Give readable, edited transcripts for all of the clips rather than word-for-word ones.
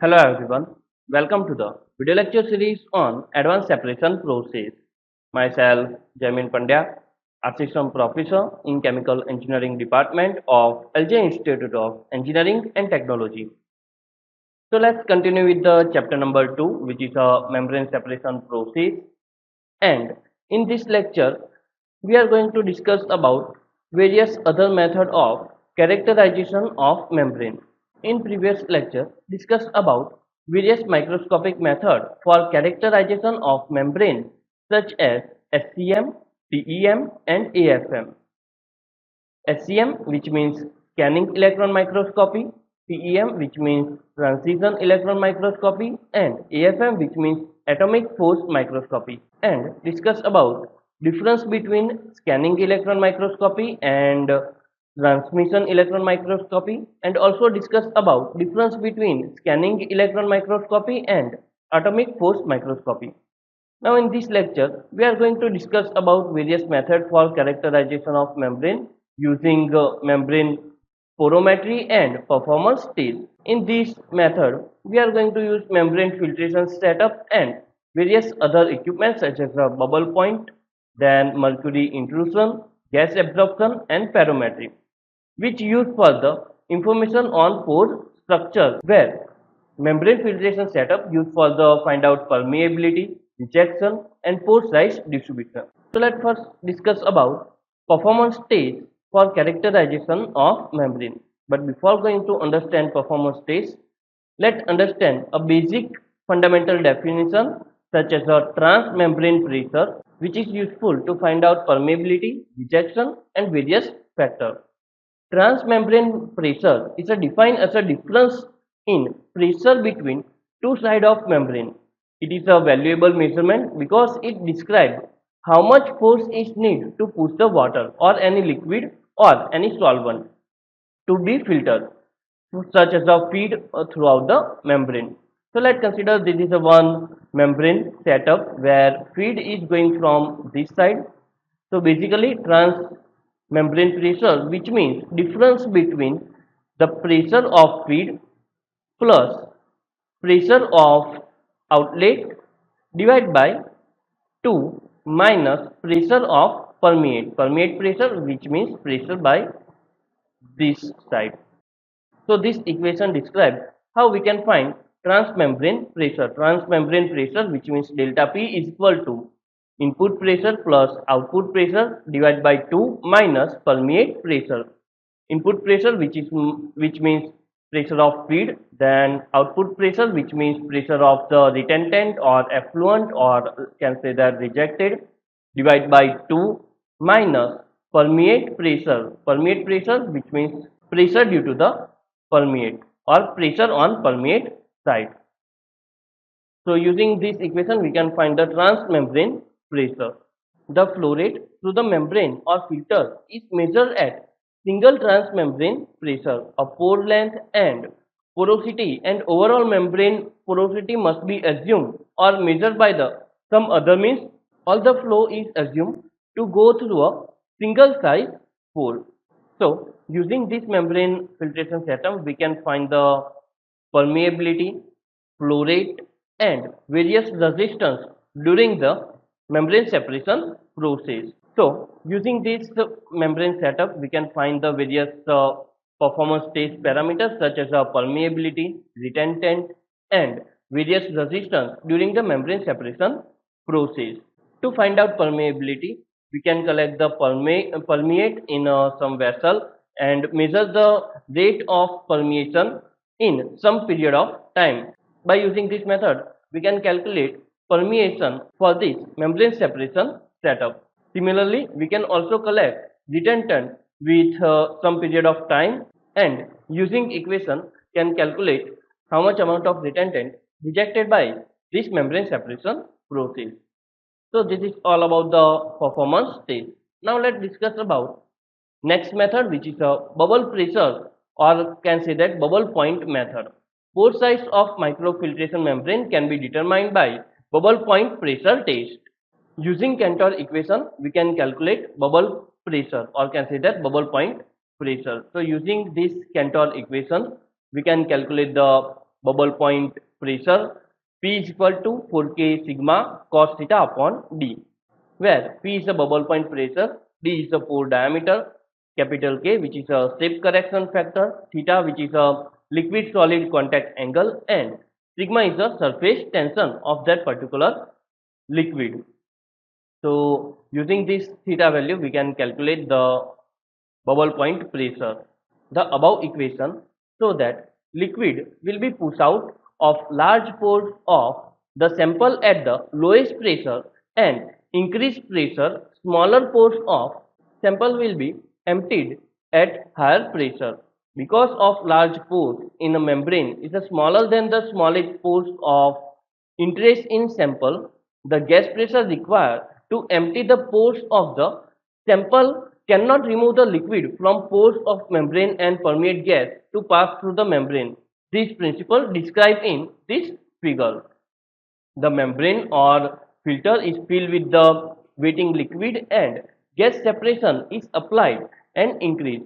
Hello everyone, welcome to the video lecture series on advanced separation process. Myself, Jamin Pandya, Assistant Professor in Chemical Engineering Department of LJIET Institute of Engineering and Technology. So let's continue with the chapter number 2, which is a membrane separation process. And in this lecture, we are going to discuss about various other method of characterization of membrane. In previous lecture, discussed about various microscopic method for characterization of membrane such as SCM, TEM and AFM. SCM, which means scanning electron microscopy, TEM, which means transition electron microscopy, and AFM, which means atomic force microscopy, and discuss about difference between scanning electron microscopy and transmission electron microscopy, and also discuss about difference between scanning electron microscopy and atomic force microscopy. Now in this lecture, we are going to discuss about various methods for characterization of membrane using membrane porometry and performance test. In this method, we are going to use membrane filtration setup and various other equipment such as a bubble point, then mercury intrusion, gas absorption and pyrometry, which use further information on pore structure, where membrane filtration setup used for the find out permeability, rejection and pore size distribution. So let's first discuss about performance test for characterization of membrane. But before going to understand performance test, let's understand a basic fundamental definition such as a transmembrane pressure, which is useful to find out permeability, rejection and various factors. Transmembrane pressure is defined as a difference in pressure between two sides of membrane. It is a valuable measurement because it describes how much force is needed to push the water or any liquid or any solvent to be filtered, such as a feed throughout the membrane. So let's consider this is a one membrane setup where feed is going from this side. So basically transmembrane pressure, which means difference between the pressure of feed plus pressure of outlet divided by 2 minus pressure of permeate pressure, which means pressure by this side. So this equation describes how we can find transmembrane pressure. Transmembrane pressure, which means delta P is equal to input pressure plus output pressure divided by 2 minus permeate pressure. Input pressure, which means pressure of feed, then output pressure, which means pressure of the retentant or effluent, or can say that rejected, divided by 2 minus permeate pressure, which means pressure due to the permeate or pressure on permeate side. So using this equation, we can find the transmembrane pressure. The flow rate through the membrane or filter is measured at single transmembrane pressure, a pore length and porosity, and overall membrane porosity must be assumed or measured by the some other means. All the flow is assumed to go through a single size pore. So using this membrane filtration setup, we can find the permeability, flow rate and various resistance during the membrane separation process. So using this membrane setup, we can find the various performance test parameters such as permeability, retentant and various resistance during the membrane separation process. To find out permeability, we can collect the permeate in some vessel and measure the rate of permeation in some period of time. By using this method, we can calculate permeation for this membrane separation setup. Similarly, we can also collect retentant with some period of time, and using equation can calculate how much amount of retentant rejected by this membrane separation process. So this is all about the performance test. Now let's discuss about next method, which is a bubble pressure, or can say that bubble point method. Pore size of microfiltration membrane can be determined by bubble point pressure test. Using Cantor equation, we can calculate bubble pressure, or can say that bubble point pressure. So using this Cantor equation, we can calculate the bubble point pressure P is equal to 4K sigma cos theta upon D, where P is the bubble point pressure, D is the pore diameter, capital K which is a shape correction factor, theta which is a liquid solid contact angle, and sigma is the surface tension of that particular liquid. So using this theta value we can calculate the bubble point pressure. The above equation show that liquid will be pushed out of large pores of the sample at the lowest pressure, and increased pressure smaller pores of sample will be emptied at higher pressure. Because of large pores in a membrane is smaller than the smallest pores of interest in sample, the gas pressure required to empty the pores of the sample cannot remove the liquid from pores of membrane and permeate gas to pass through the membrane. This principle described in this figure. The membrane or filter is filled with the wetting liquid and gas separation is applied and increased.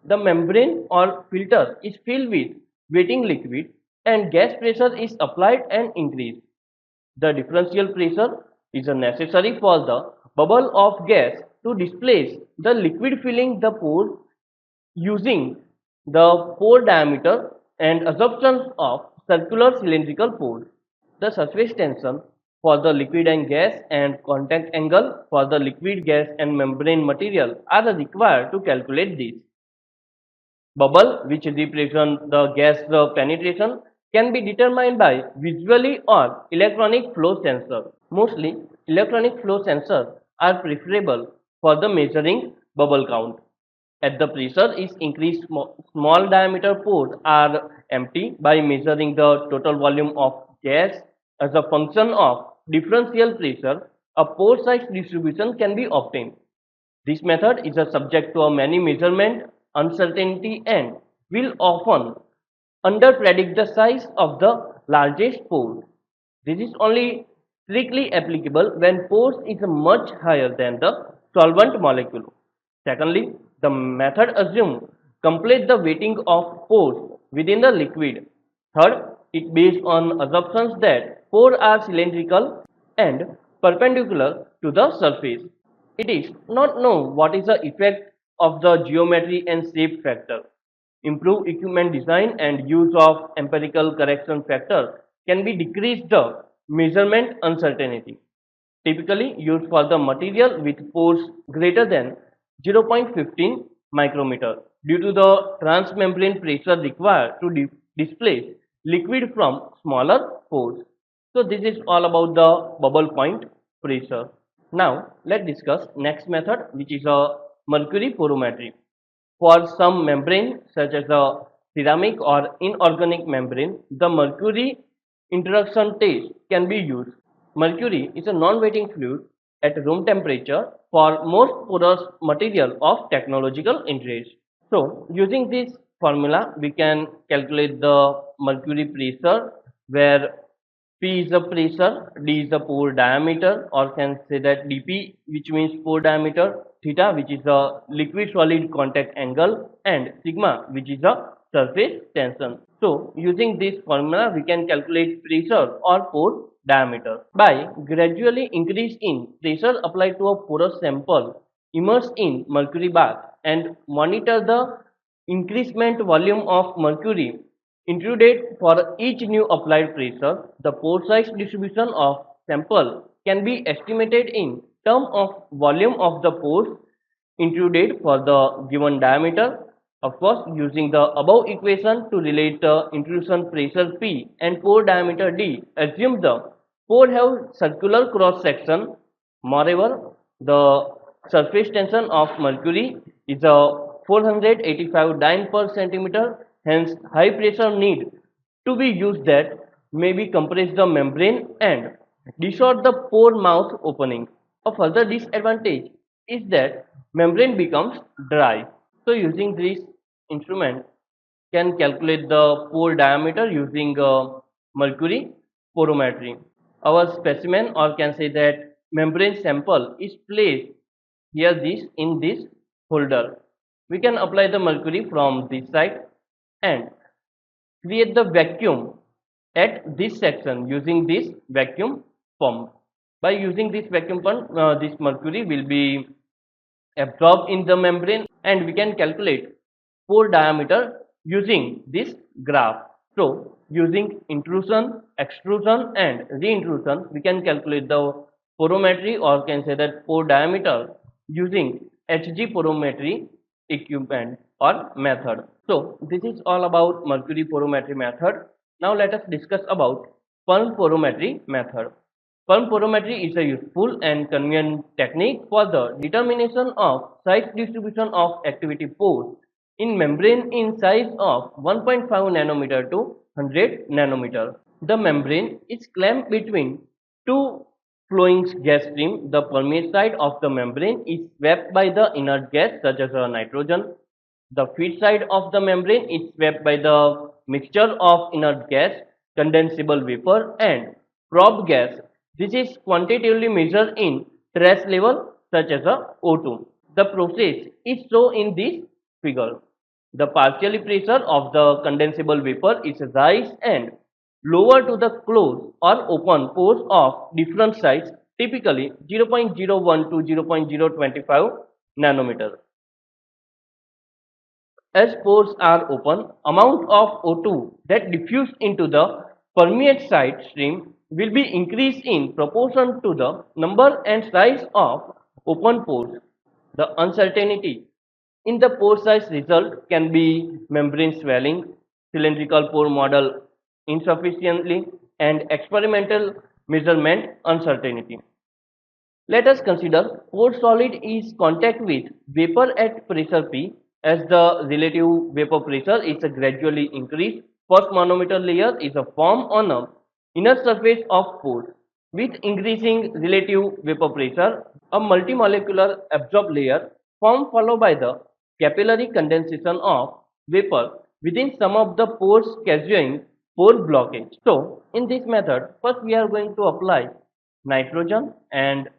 The membrane or filter is filled with wetting liquid and gas pressure is applied and increased. The differential pressure is necessary for the bubble of gas to displace the liquid filling the pore using the pore diameter and assumptions of circular cylindrical pores. The surface tension for the liquid and gas and contact angle for the liquid, gas and membrane material are required to calculate this. Bubble, which represent the gas penetration, can be determined by visually or electronic flow sensor. Mostly, electronic flow sensors are preferable for the measuring bubble count. As the pressure is increased, small diameter pores are empty by measuring the total volume of gas. As a function of differential pressure, a pore size distribution can be obtained. This method is subject to a many measurement uncertainty and will often underpredict the size of the largest pore. This is only strictly applicable when pores is much higher than the solvent molecule. Secondly, the method assumes complete the weighting of pores within the liquid. Third, it based on assumptions that pores are cylindrical and perpendicular to the surface. It is not known what is the effect of the geometry and shape factor. Improved equipment design and use of empirical correction factor can be decrease the measurement uncertainty. Typically used for the material with pores greater than 0.15 micrometer due to the transmembrane pressure required to displace liquid from smaller pores. So this is all about the bubble point pressure. Now let's discuss next method, which is a mercury porometry. For some membrane such as a ceramic or inorganic membrane, the mercury interaction test can be used. Mercury is a non-wetting fluid at room temperature for most porous material of technological interest. So using this formula we can calculate the mercury pressure, where P is the pressure, D is the pore diameter, or can say that dP, which means pore diameter, theta which is the liquid solid contact angle, and sigma which is the surface tension. So using this formula we can calculate pressure or pore diameter by gradually increase in pressure applied to a porous sample immersed in mercury bath and monitor the increasement volume of mercury intruded for each new applied pressure. The pore size distribution of sample can be estimated in terms of volume of the pores intruded for the given diameter. Of course, using the above equation to relate the intrusion pressure P and pore diameter D, assume the pore have circular cross section. Moreover, the surface tension of mercury is a 485 dyne per centimeter. Hence, high pressure need to be used that may be compress the membrane and distort the pore mouth opening. A further disadvantage is that membrane becomes dry. So using this instrument can calculate the pore diameter using mercury porometry. Our specimen, or can say that membrane sample, is placed here this in this holder. We can apply the mercury from this side and create the vacuum at this section using this vacuum pump. By using this vacuum pump, this mercury will be absorbed in the membrane and we can calculate pore diameter using this graph. So using intrusion, extrusion and reintrusion, we can calculate the porometry or can say that pore diameter using Hg porometry equipment or method. So this is all about mercury porometry method. Now let us discuss about pulp porometry method. Pulp porometry is a useful and convenient technique for the determination of size distribution of activity pores in membrane in size of 1.5 nanometer to 100 nanometer. The membrane is clamped between two flowing gas streams. The permeate side of the membrane is swept by the inert gas such as nitrogen. The feed side of the membrane is swept by the mixture of inert gas, condensable vapor and probe gas. This is quantitatively measured in trace level such as O2. The process is shown in this figure. The partial pressure of the condensable vapor is rise and lower to the closed or open pores of different size, typically 0.01 to 0.025 nanometer. As pores are open, amount of O2 that diffused into the permeate side stream will be increased in proportion to the number and size of open pores. The uncertainty in the pore size result can be membrane swelling, cylindrical pore model insufficiently, and experimental measurement uncertainty. Let us consider pore solid is contact with vapor at pressure P as the relative vapor pressure is gradually increased. First manometer layer is formed on a inner surface of pore. With increasing relative vapor pressure, a multimolecular absorbed layer formed followed by the capillary condensation of vapor within some of the pores causing pore blockage. So, in this method, first we are going to apply nitrogen and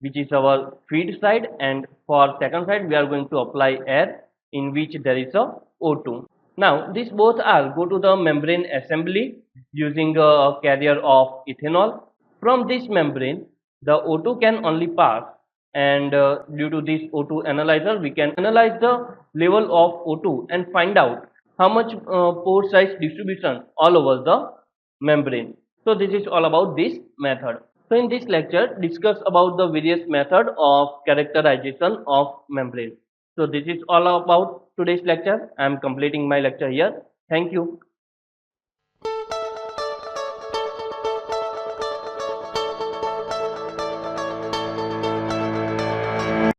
which is our feed side, and for second side we are going to apply air in which there is a O2. Now these both are go to the membrane assembly using a carrier of ethanol. From this membrane the O2 can only pass, and due to this O2 analyzer we can analyze the level of O2 and find out how much pore size distribution all over the membrane. So this is all about this method. So in this lecture discuss about the various method of characterization of membrane. So this is all about today's lecture. I am completing my lecture here. Thank you.